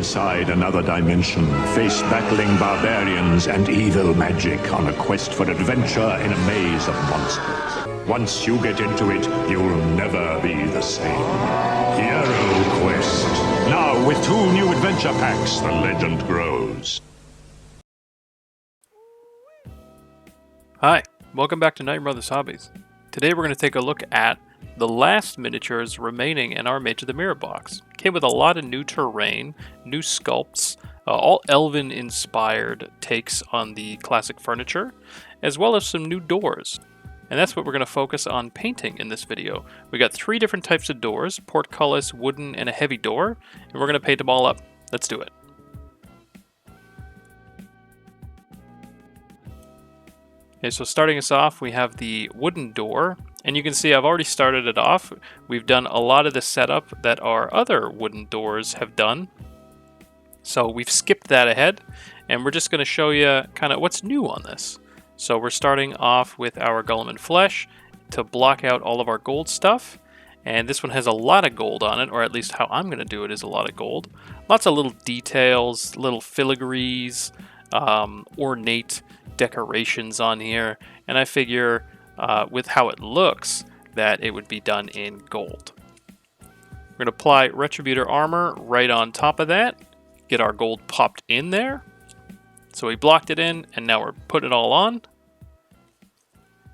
inside another dimension, face battling barbarians and evil magic on a quest for adventure in a maze of monsters. Once you get into it, you'll never be the same. Hero Quest. Now, with 2 new adventure packs, the legend grows. Hi, welcome back to Night Brothers Hobbies. Today we're going to take a look at the last miniatures remaining in our Mage of the Mirror box. Came with a lot of new terrain, new sculpts, all Elven inspired takes on the classic furniture, as well as some new doors. And that's what we're going to focus on painting in this video. We got 3 different types of doors, portcullis, wooden, and a heavy door, and we're going to paint them all up. Let's do it. Okay, so starting us off, we have the wooden door, and you can see I've already started it off. We've done a lot of the setup that our other wooden doors have done. So we've skipped that ahead, and we're just going to show you kind of what's new on this. So we're starting off with our Golem and Flesh to block out all of our gold stuff. And this one has a lot of gold on it, or at least how I'm going to do it is a lot of gold. Lots of little details, little filigrees, ornate decorations on here, and I figure with how it looks that it would be done in gold. We're going to apply Retributor armor right on top of that, get our gold popped in there. So we blocked it in, and now we're putting it all on.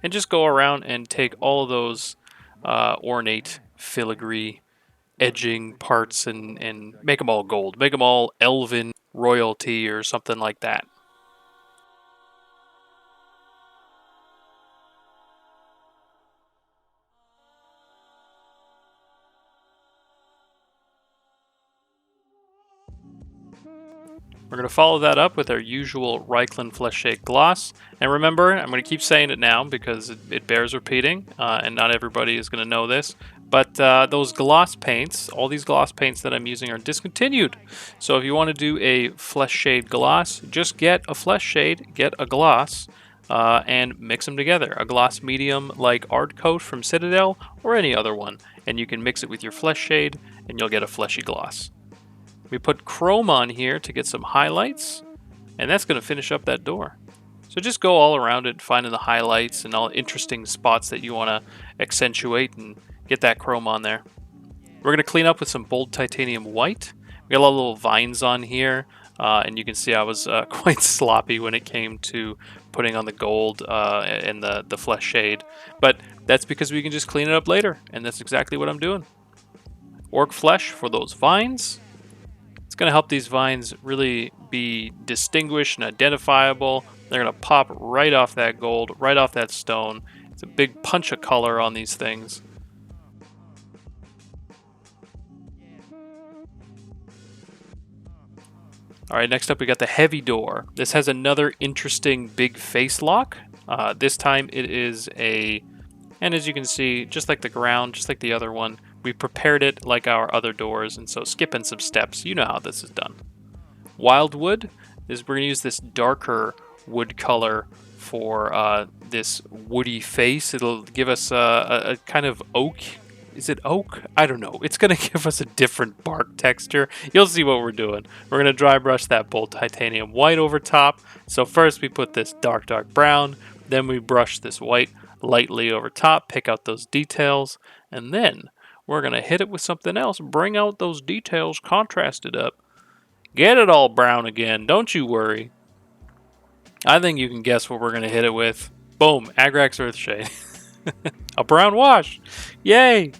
And just go around and take all of those ornate filigree edging parts and make them all gold. Make them all Elven royalty or something like that. We're going to follow that up with our usual Reikland Flesh Shade Gloss. And remember, I'm going to keep saying it now because it bears repeating, and not everybody is going to know this. But those gloss paints, all these gloss paints that I'm using are discontinued. So if you want to do a Flesh Shade Gloss, just get a Flesh Shade, get a gloss, and mix them together. A gloss medium like Art Coat from Citadel or any other one. And you can mix it with your Flesh Shade and you'll get a fleshy gloss. We put chrome on here to get some highlights, and that's going to finish up that door. So just go all around it, finding the highlights and all interesting spots that you want to accentuate and get that chrome on there. We're going to clean up with some bold titanium white. We got a lot of little vines on here, and you can see I was quite sloppy when it came to putting on the gold and the flesh shade. But that's because we can just clean it up later, and that's exactly what I'm doing. Orc flesh for those vines. It's going to help these vines really be distinguished and identifiable. They're going to pop right off that gold, right off that stone. It's a big punch of color on these things. Alright, next up we got the heavy door. This has another interesting big face lock. This time it is and as you can see, just like the ground, just like the other one, we prepared it like our other doors, and so skipping some steps, you know how this is done. Wildwood is we're going to use this darker wood color for this woody face. It'll give us a kind of oak. Is it oak? I don't know. It's going to give us a different bark texture. You'll see what we're doing. We're going to dry brush that bold titanium white over top. So first we put this dark brown, then we brush this white lightly over top, pick out those details, and then we're going to hit it with something else, bring out those details contrasted up. Get it all brown again, don't you worry. I think you can guess what we're going to hit it with. Boom, Agrax Earthshade. A brown wash. Yay!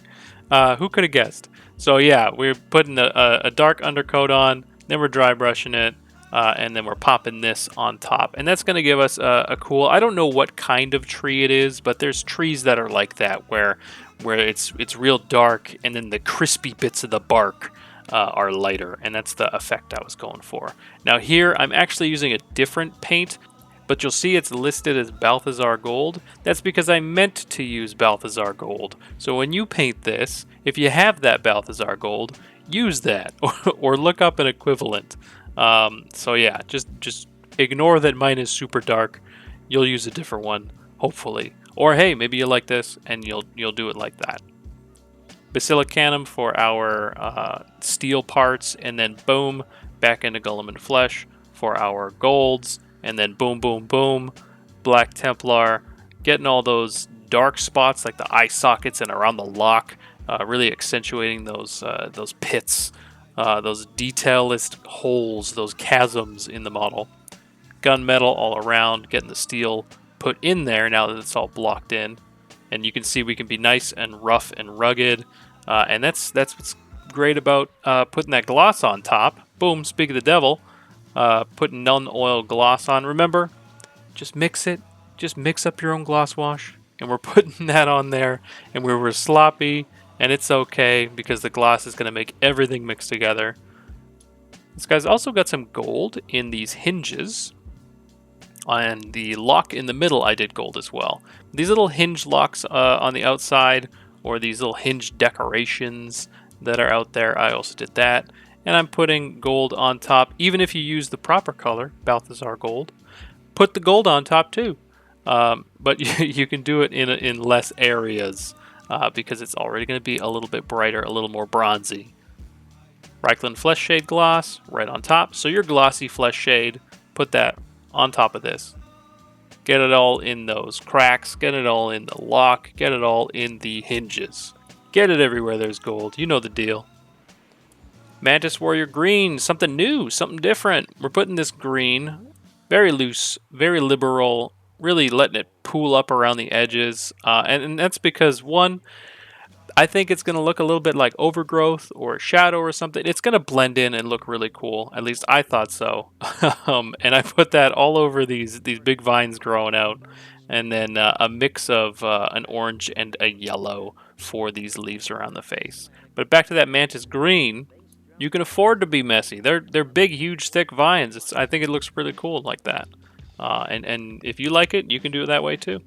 Who could have guessed? So yeah, we're putting a dark undercoat on, then we're dry brushing it, and then we're popping this on top. And that's going to give us a cool, I don't know what kind of tree it is, but there's trees that are like that where it's real dark and then the crispy bits of the bark are lighter, and that's the effect I was going for. Now here I'm actually using a different paint, but you'll see it's listed as Balthazar Gold. That's because I meant to use Balthazar Gold. So when you paint this, if you have that Balthazar Gold, use that or look up an equivalent. So yeah, just ignore that mine is super dark. You'll use a different one, hopefully. Or hey, maybe you like this and you'll do it like that. Basilicanum for our steel parts, and then boom, back into Golem and Flesh for our golds, and then boom, boom, boom, Black Templar, getting all those dark spots like the eye sockets and around the lock, really accentuating those pits, those detailless holes, those chasms in the model. Gunmetal all around, getting the steel put in there now that it's all blocked in. And you can see we can be nice and rough and rugged. And that's what's great about putting that gloss on top. Boom, speak of the devil. Putting non-oil gloss on. Remember, just mix it. Just mix up your own gloss wash. And we're putting that on there. And we were sloppy. And it's okay because the gloss is going to make everything mix together. This guy's also got some gold in these hinges. And the lock in the middle I did gold as well. These little hinge locks on the outside, or these little hinge decorations that are out there, I also did that. And I'm putting gold on top. Even if you use the proper color, Balthazar gold, put the gold on top too. But you can do it in less areas because it's already going to be a little bit brighter, a little more bronzy. Reikland Flesh Shade gloss right on top. So your glossy Flesh Shade, put that on top of this. Get it all in those cracks, get it all in the lock, get it all in the hinges. Get it everywhere there's gold. You know the deal. Mantis Warrior Green, something new, something different. We're putting this green, very loose, very liberal, really letting it pool up around the edges. And that's because, one, I think it's going to look a little bit like overgrowth or shadow or something. It's going to blend in and look really cool. At least I thought so. And I put that all over these big vines growing out. And then a mix of an orange and a yellow for these leaves around the face. But back to that Mantis Green, you can afford to be messy. They're big, huge, thick vines. I think it looks really cool like that. And if you like it, you can do it that way too.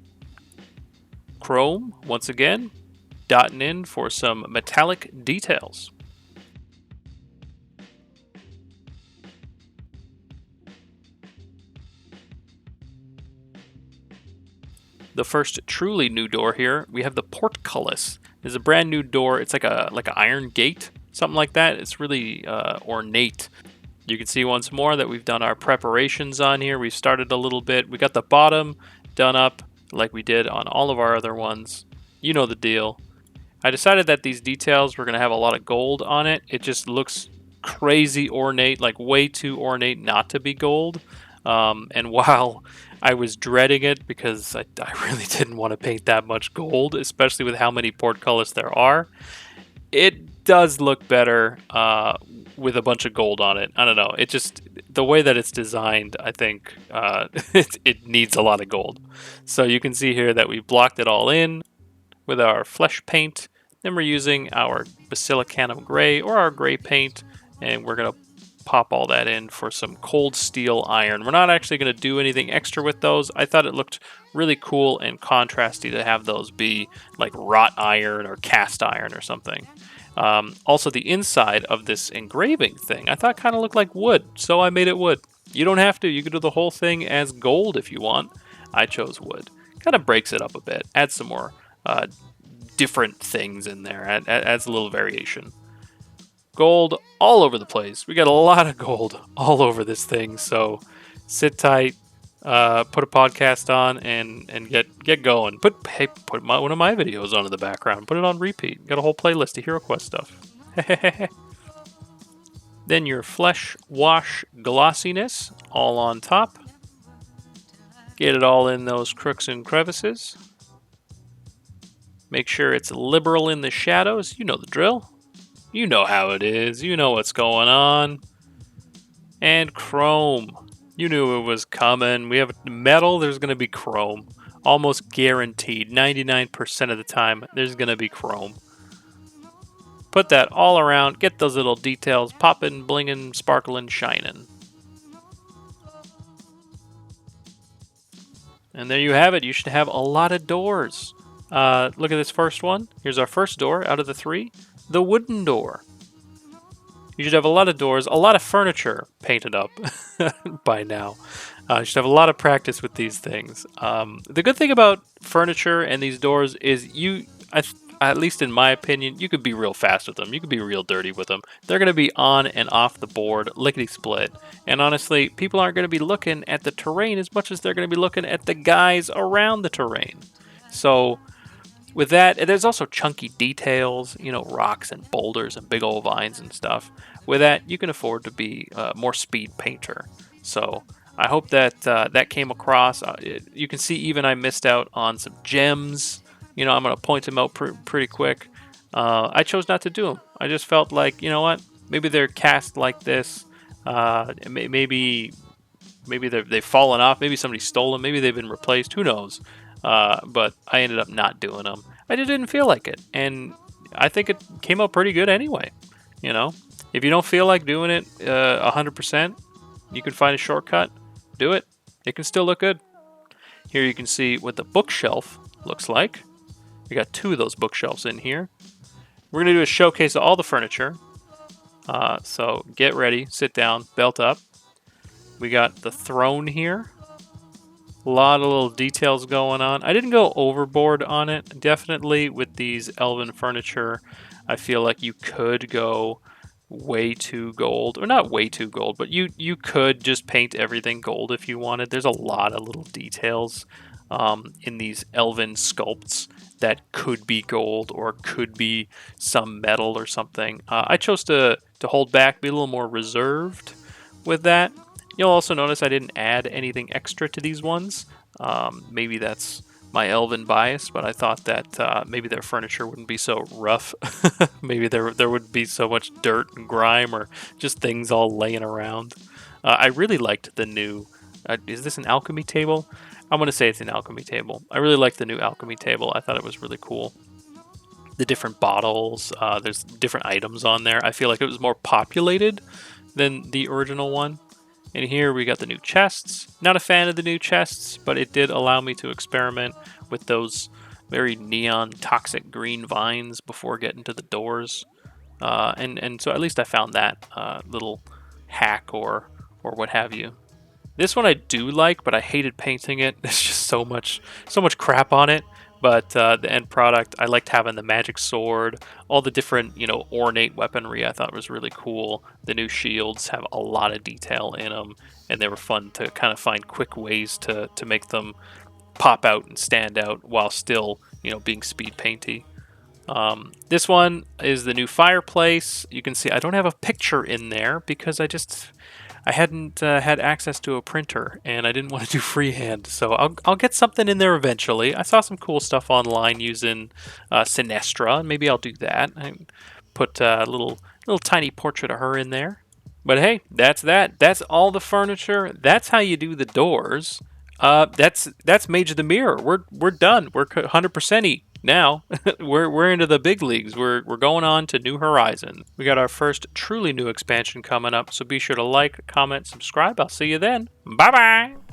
Chrome, once again, dotting in for some metallic details. The first truly new door here, we have the Portcullis. It's a brand new door. It's like an iron gate, something like that. It's really ornate. You can see once more that we've done our preparations on here. We've started a little bit. We got the bottom done up like we did on all of our other ones. You know the deal. I decided that these details were going to have a lot of gold on it. It just looks crazy ornate, like way too ornate not to be gold. And while I was dreading it because I really didn't want to paint that much gold, especially with how many portcullis there are, it does look better with a bunch of gold on it. I don't know. It just, the way that it's designed, I think it needs a lot of gold. So you can see here that we blocked it all in with our flesh paint. Then we're using our Basilicanum Gray or our gray paint, and we're going to pop all that in for some cold steel iron. We're not actually going to do anything extra with those. I thought it looked really cool and contrasty to have those be like wrought iron or cast iron or something. Also, the inside of this engraving thing, I thought kind of looked like wood, so I made it wood. You don't have to. You can do the whole thing as gold if you want. I chose wood. Kind of breaks it up a bit. Adds some more different things in there. Adds a little variation. Gold all over the place. We got a lot of gold all over this thing, so sit tight, put a podcast on, and get going. Put one of my videos on in the background. Put it on repeat. Got a whole playlist of Hero Quest stuff. Then your flesh wash glossiness all on top. Get it all in those crooks and crevices. Make sure it's liberal in the shadows. You know the drill. You know how it is. You know what's going on. And chrome. You knew it was coming. We have metal. There's going to be chrome. Almost guaranteed. 99% of the time, there's going to be chrome. Put that all around. Get those little details popping, blinging, sparkling, shining. And there you have it. You should have a lot of doors. Look at this first one. Here's our first door out of the 3. The wooden door. You should have a lot of doors, a lot of furniture painted up by now. You should have a lot of practice with these things. The good thing about furniture and these doors is at least in my opinion, you could be real fast with them. You could be real dirty with them. They're going to be on and off the board, lickety-split. And honestly, people aren't going to be looking at the terrain as much as they're going to be looking at the guys around the terrain. So with that, there's also chunky details, you know, rocks and boulders and big old vines and stuff. With that, you can afford to be more speed painter. So I hope that that came across. You can see even I missed out on some gems. You know, I'm going to point them out pretty quick. I chose not to do them. I just felt like, you know what? Maybe they're cast like this. Maybe they've fallen off. Maybe somebody stole them. Maybe they've been replaced. Who knows? But I ended up not doing them. I just didn't feel like it. And I think it came out pretty good anyway. You know, if you don't feel like doing it 100%, you can find a shortcut. Do it. It can still look good. Here you can see what the bookshelf looks like. We got 2 of those bookshelves in here. We're going to do a showcase of all the furniture. So get ready, sit down, belt up. We got the throne here. A lot of little details going on. I didn't go overboard on it. Definitely with these Elven furniture, I feel like you could go way too gold. Or not way too gold, but you could just paint everything gold if you wanted. There's a lot of little details in these Elven sculpts that could be gold or could be some metal or something. I chose to hold back, be a little more reserved with that. You'll also notice I didn't add anything extra to these ones. Maybe that's my Elven bias, but I thought that maybe their furniture wouldn't be so rough. Maybe there would be so much dirt and grime or just things all laying around. I really liked the new... is this an alchemy table? I'm going to say it's an alchemy table. I really like the new alchemy table. I thought it was really cool. The different bottles, there's different items on there. I feel like it was more populated than the original one. And here we got the new chests. Not a fan of the new chests, but it did allow me to experiment with those very neon toxic green vines before getting to the doors. And so at least I found that little hack or what have you. This one I do like, but I hated painting it. There's just so much crap on it. But the end product, I liked having the magic sword, all the different, you know, ornate weaponry I thought was really cool. The new shields have a lot of detail in them, and they were fun to kind of find quick ways to make them pop out and stand out while still, you know, being speed painty. This one is the new fireplace. You can see I don't have a picture in there because I hadn't had access to a printer, and I didn't want to do freehand, so I'll get something in there eventually. I saw some cool stuff online using Sinestra, and maybe I'll do that. I put a little tiny portrait of her in there. But hey, that's that. That's all the furniture. That's how you do the doors. That's Mage of the Mirror. We're done. We're 100%y now. we're into the big leagues. We're going on to New Horizons. We got our first truly new expansion coming up, so be sure to like, comment, subscribe. I'll see you then. Bye bye.